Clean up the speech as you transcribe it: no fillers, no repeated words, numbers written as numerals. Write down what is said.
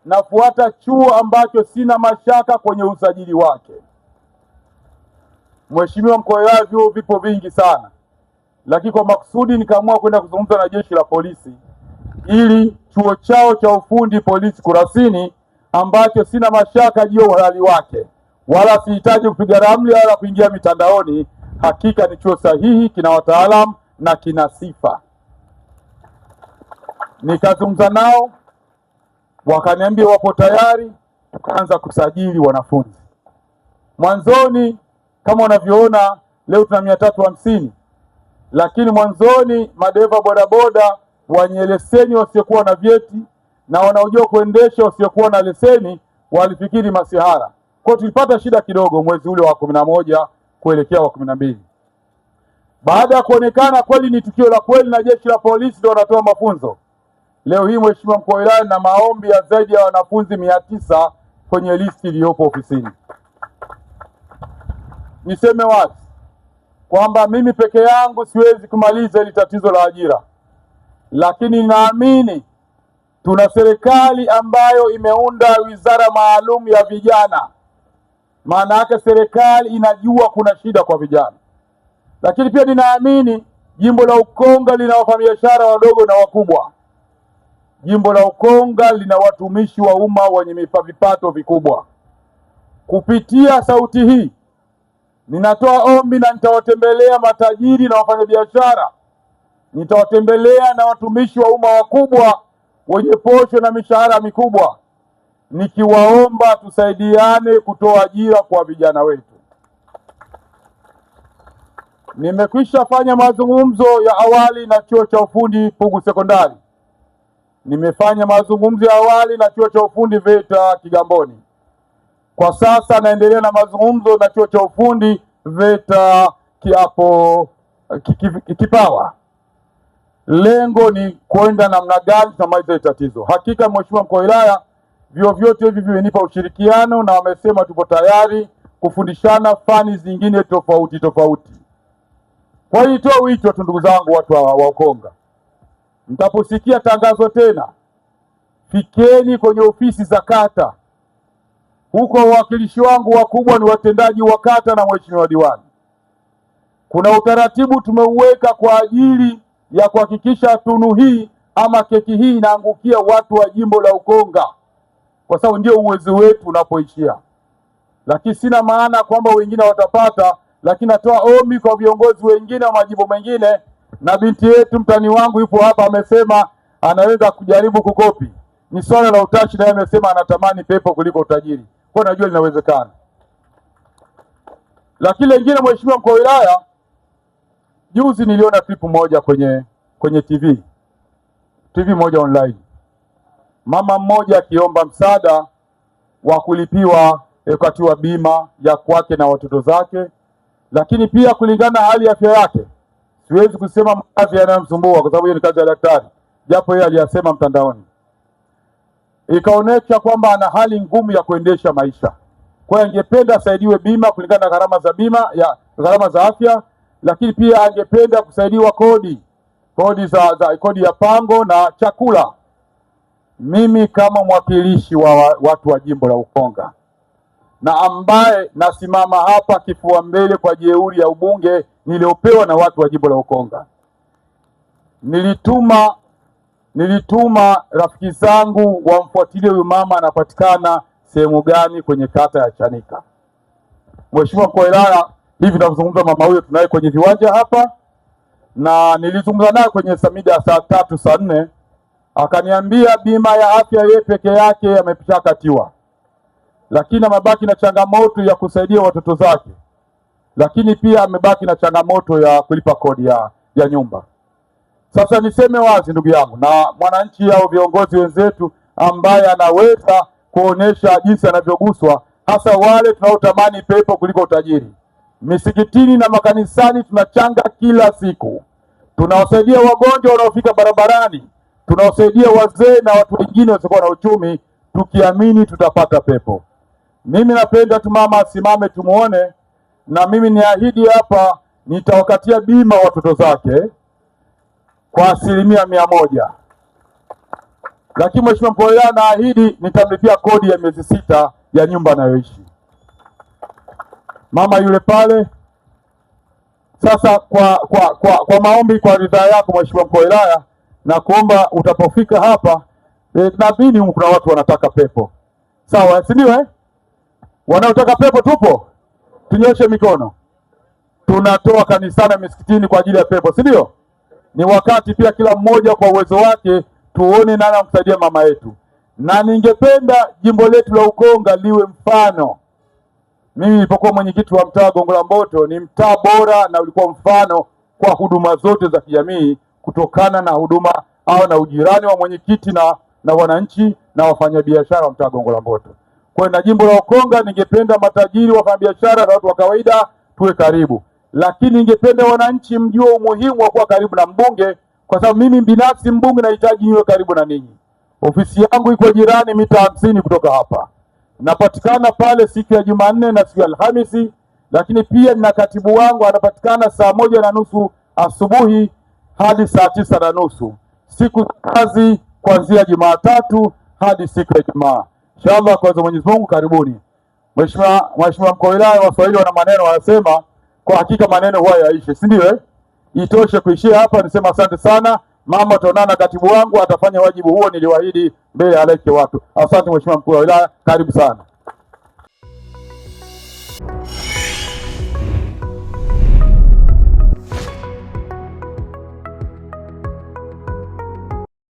nafuata chuo ambacho sina mashaka kwenye usajili wake. Mheshimiwa mkuu wa wilaya, vyuo vipo vingi sana, lakini kwa makusudi nikaamua kwenda kuzungumza na jeshi la polisi ili chuo chao cha ufundi polisi Kurasini ambacho sina mashaka juu ya uhalali wake, wala sihitaji kupiga ramli wala kuingia mitandaoni, hakika ni chuo sahihi, kina wataalamu na kina sifa. Nikazungumza nao, wakaniambia wapo tayari, tukaanza kusajili wanafunzi. Mwanzoni kama unavyoona leo tuna 350, lakini mwanzoni madereva bodaboda wenye leseni wasiokuwa na vyeti na wanaojua kuendesha wasiokuwa na leseni walifikiri masihara. Kwa hiyo tulipata shida kidogo mwezi ule wa 11 kuelekea wa 12. Baada ya kuonekana kweli ni tukio la kweli na jeshi la polisi ndio wanatoa mafunzo, leo hii Mheshimiwa mkuu wa wilaya, na maombi ya zaidi ya wanafunzi 900 kwenye listi iliyopo ofisini. Niseme wazi kwamba mimi peke yangu siwezi kumaliza hili tatizo la ajira, lakini naamini tuna serikali ambayo imeunda wizara maalum ya vijana. Maana yake serikali inajua kuna shida kwa vijana. Lakini pia ninaamini jimbo la Ukonga lina wafanyabiashara wadogo na wakubwa. Jimbo la Ukonga lina watumishi wa umma wenye vipato vikubwa. Kupitia sauti hii ninatoa ombi na nitawatembelea matajiri na wafanyabiashara, nitawatembelea na watumishi wa umma wakubwa wenye posho na mishahara mikubwa, nikiwaomba tusaidiane kutoa ajira kwa vijana wetu. Nimekwisha fanya mazungumzo ya awali na chuo cha ufundi Pugu Sekondari. Nimefanya mazungumzo ya awali na chuo cha ufundi VETA Kigamboni. Kwa sasa naendelea na mazungumzo na chuo cha ufundi VETA Kipawa. Lengo ni kwenda namna gani tunamaliza tatizo. Hakika Mheshimiwa mkuu wa wilaya, vyuo vyote hivi vimenipa ushirikiano na wamesema tupo tayari kufundishana fani zingine tofauti tofauti. Kwa hiyo nitoa wito tu ndugu zangu watu wa Ukonga, mtaposikia tangazo tena, fikeni kwenye ofisi za kata. Huko wawakilishi wangu wakubwa ni watendaji wa kata na mheshimiwa diwani. Kuna utaratibu tumeuweka kwa ajili ya kuhakikisha tunu hii ama keki hii inaangukia watu wa jimbo la Ukonga, kwa sababu ndio uwezo wetu unapoishia. Lakini sina maana kwamba wengine watapata, lakini natoa ombi kwa viongozi wengine wa majimbo mengine, na binti yetu mtani wangu yupo hapa amesema anaweza kujaribu kukopi. Ni swala la utashi, naye amesema anatamani pepo kuliko utajiri. Kwa najua linawezekana. Lakini lingine, Mheshimiwa mkuu wa wilaya, juzi niliona clip moja kwenye TV moja online. Mama mmoja akiomba msaada wa kulipiwa katiwa bima ya kwake na watoto zake, lakini pia kulingana na hali ya afya yake. Siwezi kusema maradhi yanayomsumbua kwa sababu hiyo ni kazi ya daktari, japo yeye aliyasema mtandaoni. Ikaonesha kwamba ana hali ngumu ya kuendesha maisha. Kwa hiyo angependa asaidiwe bima kulingana na gharama za bima ya gharama za afya, lakini pia angependa kusaidiwa kodi kodi ya pango na chakula. Mimi kama mwakilishi wa watu wa jimbo la Ukonga na ambaye nasimama hapa kifua mbele kwa jeuri ya ubunge niliopewa na watu wa jimbo la Ukonga, nilituma rafiki zangu wamfuatilie huyu mama anapatikana sehemu gani kwenye kata ya Chanika. Mheshimiwa mkuu wa wilaya, hivi tunazungumza mama huyo tunaye kwenye viwanja hapa, na nilizungumza naye kwenye samida ya saa 3 saa 4, akaniambia bima ya afya yeye peke yake ameshakatiwa, lakini amebaki na changamoto ya kusaidia watoto zake, lakini pia amebaki na changamoto ya kulipa kodi ya nyumba. Sasa niseme wazi ndugu yangu na mwananchi au viongozi wenzetu ambaye anaweza kuonesha jinsi anavyoguswa, hasa wale tunaotamani pepo kuliko utajiri. Misikitini na makanisani tunachanga kila siku, tunawasaidia wagonjwa wanaofika barabarani, tunawasaidia wazee na watu wengine wasiokuwa na uchumi, tukiamini tutapata pepo. Mimi napenda tu mama asimame tumuone, na mimi niahidi hapa nitawakatia bima watoto zake kwa 100%. Lakini Mheshimiwa mkuu wa wilaya, naahidi nitamlipia kodi ya miezi 6 ya nyumba anayoishi mama yule pale. Sasa kwa maombi, kwa ridhaa yako Mheshimiwa mkuu wa wilaya, na kuomba utapofika hapa naamini kuna watu wanataka pepo, sawa, si ndio? Wanaotaka pepo tupo, tunyoshe mikono. Tunatoa kanisani, misikitini kwa ajili ya pepo, si ndio? Ni wakati pia kila mmoja kwa uwezo wake tuone nani amsaidia mama yetu, na ningependa jimbo letu la Ukonga liwe mfano. Mimi nilipokuwa mwenyekiti wa mtaa Gongo la Mboto, ni mtaa bora na ulikuwa mfano kwa huduma zote za kijamii, kutokana na huduma au na ujirani wa mwenyekiti na wananchi na wafanyabiashara wa mtaa Gongo la Mboto. Kwa na jimbo la Ukonga, ningependa matajiri, wafanyabiashara na watu wa kawaida tuwe karibu, lakini ningependa wananchi mjue umuhimu wa kuwa karibu na mbunge, kwa sababu mimi binafsi mbunge nahitaji niwe karibu na ninyi. Ofisi yangu iko jirani mita 50 kutoka hapa. Napatikana pale siku ya Jumanne na siku ya Alhamisi, lakini pia nina katibu wangu anapatikana saa 1:30 asubuhi hadi saa 9:30, siku kazi kuanzia Jumatatu hadi siku ya Ijumaa. Inshallah kwa Mwenyezi Mungu, karibuni. Mheshimiwa mkuu wa wilaya, Waswahili wana maneno wanasema, kwa hakika maneno huwa yaishe, si ndio? Itoshe kuishia hapa, nisema asante sana. Mama, tuonana, katibu wangu atafanya wajibu huo niliwaahidi mbele ya halaiki watu. Asante Mheshimiwa mkuu wa wilaya, karibu sana.